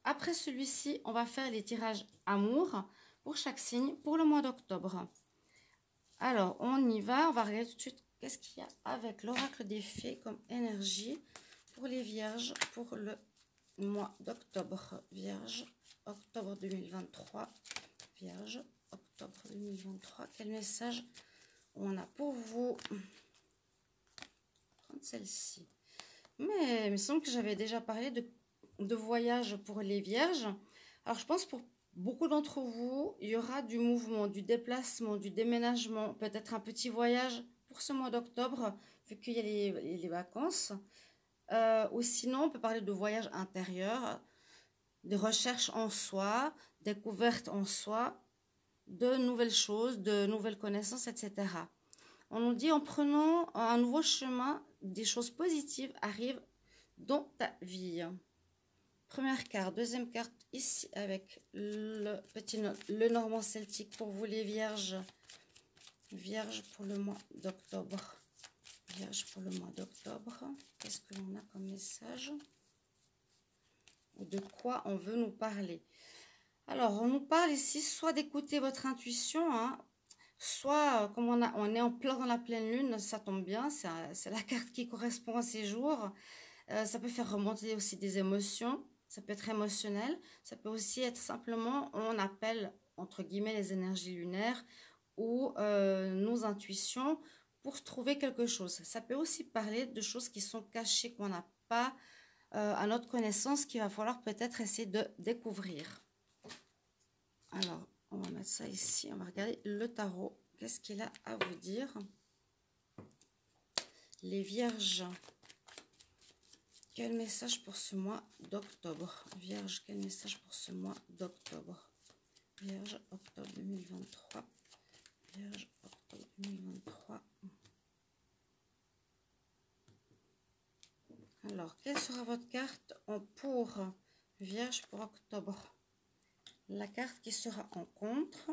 Après celui-ci, on va faire les tirages amour pour chaque signe pour le mois d'octobre. Alors, on y va. On va regarder tout de suite qu'est-ce qu'il y a avec l'oracle des fées comme énergie pour les vierges pour le mois d'octobre. Vierge, octobre 2023. Vierge, octobre 2023. Quel message on a pour vous? Prendre celle-ci. Mais il me semble que j'avais déjà parlé de voyage pour les vierges. Alors, je pense pour beaucoup d'entre vous, il y aura du mouvement, du déplacement, du déménagement, peut-être un petit voyage pour ce mois d'octobre, vu qu'il y a les vacances. Ou sinon, on peut parler de voyage intérieur, de recherche en soi, découverte en soi, de nouvelles choses, de nouvelles connaissances, etc. On nous dit en prenant un nouveau chemin, des choses positives arrivent dans ta vie. Première carte, deuxième carte ici avec le normand celtique pour vous les vierges. Vierge pour le mois d'octobre. Vierge pour le mois d'octobre. Qu'est-ce que l'on a comme message? Ou de quoi on veut nous parler? Alors, on nous parle ici soit d'écouter votre intuition, hein, soit comme on est en plein dans la pleine lune, ça tombe bien, c'est la carte qui correspond à ces jours. Ça peut faire remonter aussi des émotions. Ça peut être émotionnel, ça peut aussi être simplement, on appelle entre guillemets les énergies lunaires ou nos intuitions pour trouver quelque chose. Ça peut aussi parler de choses qui sont cachées, qu'on n'a pas à notre connaissance, qu'il va falloir peut-être essayer de découvrir. Alors, on va mettre ça ici, on va regarder le tarot. Qu'est-ce qu'il a à vous dire? Les vierges. Quel message pour ce mois d'octobre? Vierge, quel message pour ce mois d'octobre? Vierge, octobre 2023. Vierge, octobre 2023. Alors, quelle sera votre carte pour Vierge pour octobre? La carte qui sera en contre.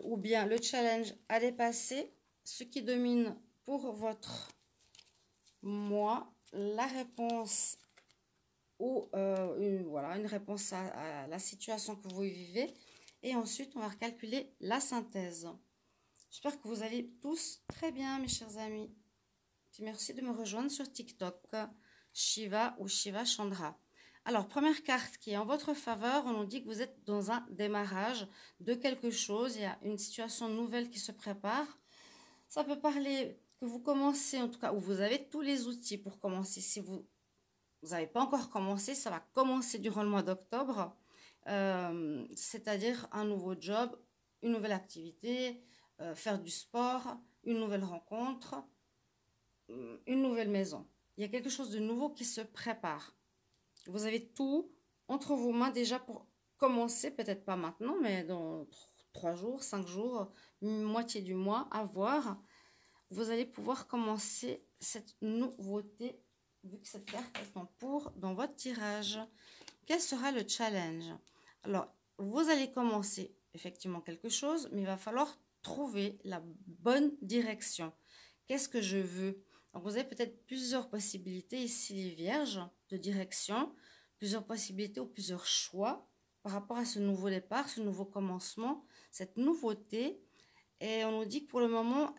Ou bien le challenge à dépasser. Ce qui domine pour votre mois, la réponse ou voilà, une réponse à la situation que vous vivez. Et ensuite, on va recalculer la synthèse. J'espère que vous allez tous très bien, mes chers amis. Merci de me rejoindre sur TikTok, Shiva ou Shiva Chandra. Alors, première carte qui est en votre faveur, on nous dit que vous êtes dans un démarrage de quelque chose. Il y a une situation nouvelle qui se prépare. Ça peut parler que vous commencez, en tout cas, où vous avez tous les outils pour commencer. Si vous n'avez pas encore commencé, ça va commencer durant le mois d'octobre. C'est-à-dire un nouveau job, une nouvelle activité, faire du sport, une nouvelle rencontre, une nouvelle maison. Il y a quelque chose de nouveau qui se prépare. Vous avez tout entre vos mains déjà pour commencer, peut-être pas maintenant, mais dans 3 jours, 5 jours, moitié du mois, à voir. Vous allez pouvoir commencer cette nouveauté, vu que cette carte est en pour dans votre tirage. Quel sera le challenge? Alors, vous allez commencer effectivement quelque chose, mais il va falloir trouver la bonne direction. Qu'est-ce que je veux? Donc, vous avez peut-être plusieurs possibilités ici, les vierges, de direction, plusieurs possibilités ou plusieurs choix par rapport à ce nouveau départ, ce nouveau commencement, cette nouveauté. Et on nous dit que pour le moment,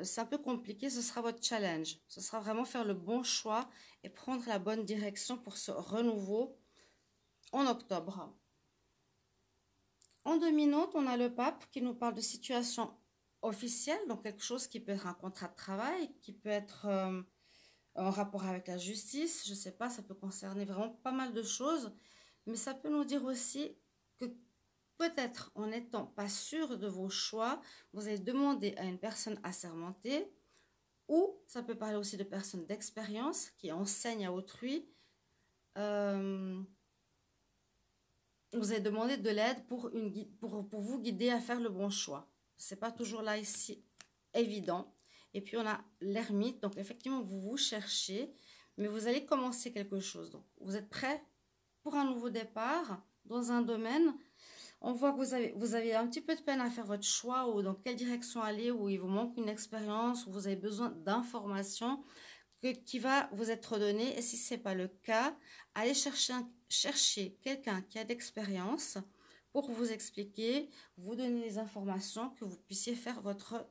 c'est un peu compliqué. Ce sera votre challenge. Ce sera vraiment faire le bon choix et prendre la bonne direction pour ce renouveau en octobre. En dominante, on a le pape qui nous parle de situation officielle, donc quelque chose qui peut être un contrat de travail, qui peut être en rapport avec la justice. Je ne sais pas, ça peut concerner vraiment pas mal de choses. Mais ça peut nous dire aussi que peut-être en n'étant pas sûr de vos choix, vous allez demander à une personne assermentée, ou ça peut parler aussi de personnes d'expérience qui enseignent à autrui. Vous allez demander de l'aide pour vous guider à faire le bon choix. Ce n'est pas toujours là ici évident. Et puis on a l'ermite, donc effectivement vous cherchez, mais vous allez commencer quelque chose. Donc vous êtes prêt pour un nouveau départ dans un domaine. On voit que vous avez un petit peu de peine à faire votre choix ou dans quelle direction aller, où il vous manque une expérience, où vous avez besoin d'informations qui va vous être donnée. Et si ce n'est pas le cas, allez chercher quelqu'un qui a d'expérience pour vous expliquer, vous donner les informations, que vous puissiez faire votre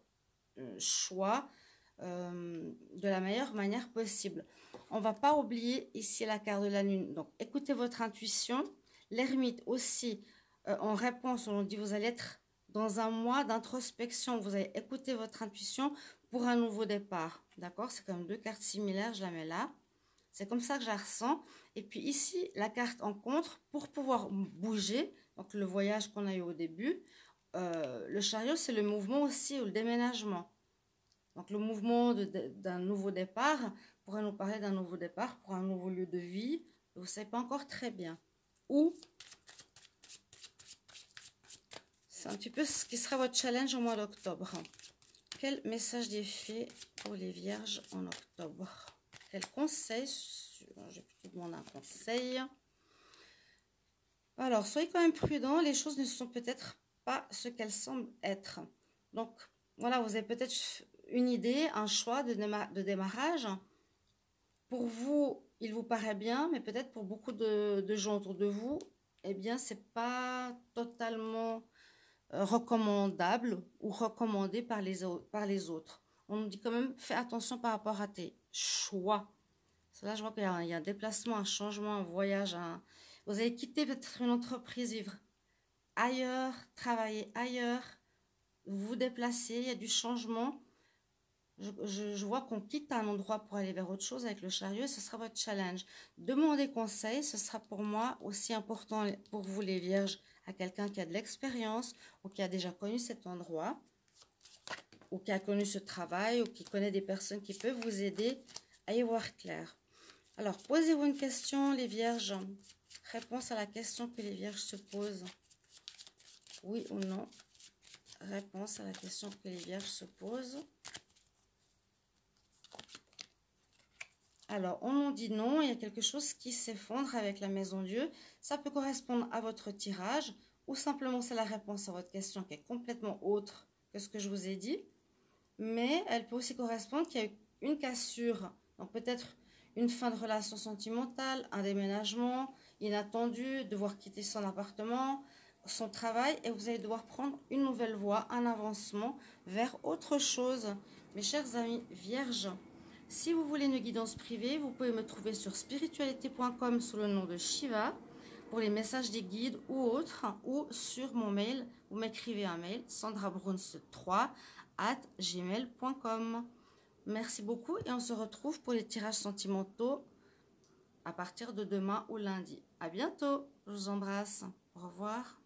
choix de la meilleure manière possible. On ne va pas oublier ici la carte de la lune. Donc, écoutez votre intuition. L'ermite aussi, en réponse, on nous dit vous allez être dans un mois d'introspection. Vous allez écouter votre intuition pour un nouveau départ. D'accord? C'est comme deux cartes similaires, je la mets là. C'est comme ça que je la ressens. Et puis ici, la carte en contre, pour pouvoir bouger, donc le voyage qu'on a eu au début, le chariot, c'est le mouvement aussi, ou le déménagement. Donc le mouvement d'un nouveau départ pourrait nous parler d'un nouveau départ pour un nouveau lieu de vie. Vous ne savez pas encore très bien. Ou c'est un petit peu ce qui sera votre challenge au mois d'octobre. Quel message des fées pour les vierges en octobre? Quel conseil? Je vais plutôt demander un conseil. Alors, soyez quand même prudents. Les choses ne sont peut-être pas ce qu'elles semblent être. Donc, voilà, vous avez peut-être une idée, un choix de démarrage. Pour vous, il vous paraît bien, mais peut-être pour beaucoup de gens autour de vous, eh bien, c'est pas totalement recommandable ou recommandé par les autres. On nous dit quand même, fais attention par rapport à tes choix. Là, je vois qu'il y a un déplacement, un changement, un voyage. Vous allez quitter peut-être une entreprise, vivre ailleurs, travailler ailleurs, vous déplacer, il y a du changement. Je vois qu'on quitte un endroit pour aller vers autre chose avec le chariot, ce sera votre challenge. Demandez conseil, ce sera pour moi aussi important pour vous les vierges, à quelqu'un qui a de l'expérience ou qui a déjà connu cet endroit ou qui a connu ce travail ou qui connaît des personnes qui peuvent vous aider à y voir clair. Alors, posez-vous une question, les vierges. Réponse à la question que les vierges se posent. Oui ou non? Réponse à la question que les vierges se posent. Alors, on nous dit non, il y a quelque chose qui s'effondre avec la maison Dieu. Ça peut correspondre à votre tirage ou simplement c'est la réponse à votre question qui est complètement autre que ce que je vous ai dit. Mais elle peut aussi correspondre qu'il y a une cassure. Donc, peut-être une fin de relation sentimentale, un déménagement inattendu, devoir quitter son appartement, son travail, et vous allez devoir prendre une nouvelle voie, un avancement vers autre chose. Mes chers amis vierges, si vous voulez une guidance privée, vous pouvez me trouver sur spiritualité.com sous le nom de Shiva pour les messages des guides ou autres, ou sur mon mail, vous m'écrivez un mail, sandrabruns3@gmail.com. Merci beaucoup et on se retrouve pour les tirages sentimentaux à partir de demain ou lundi. À bientôt, je vous embrasse. Au revoir.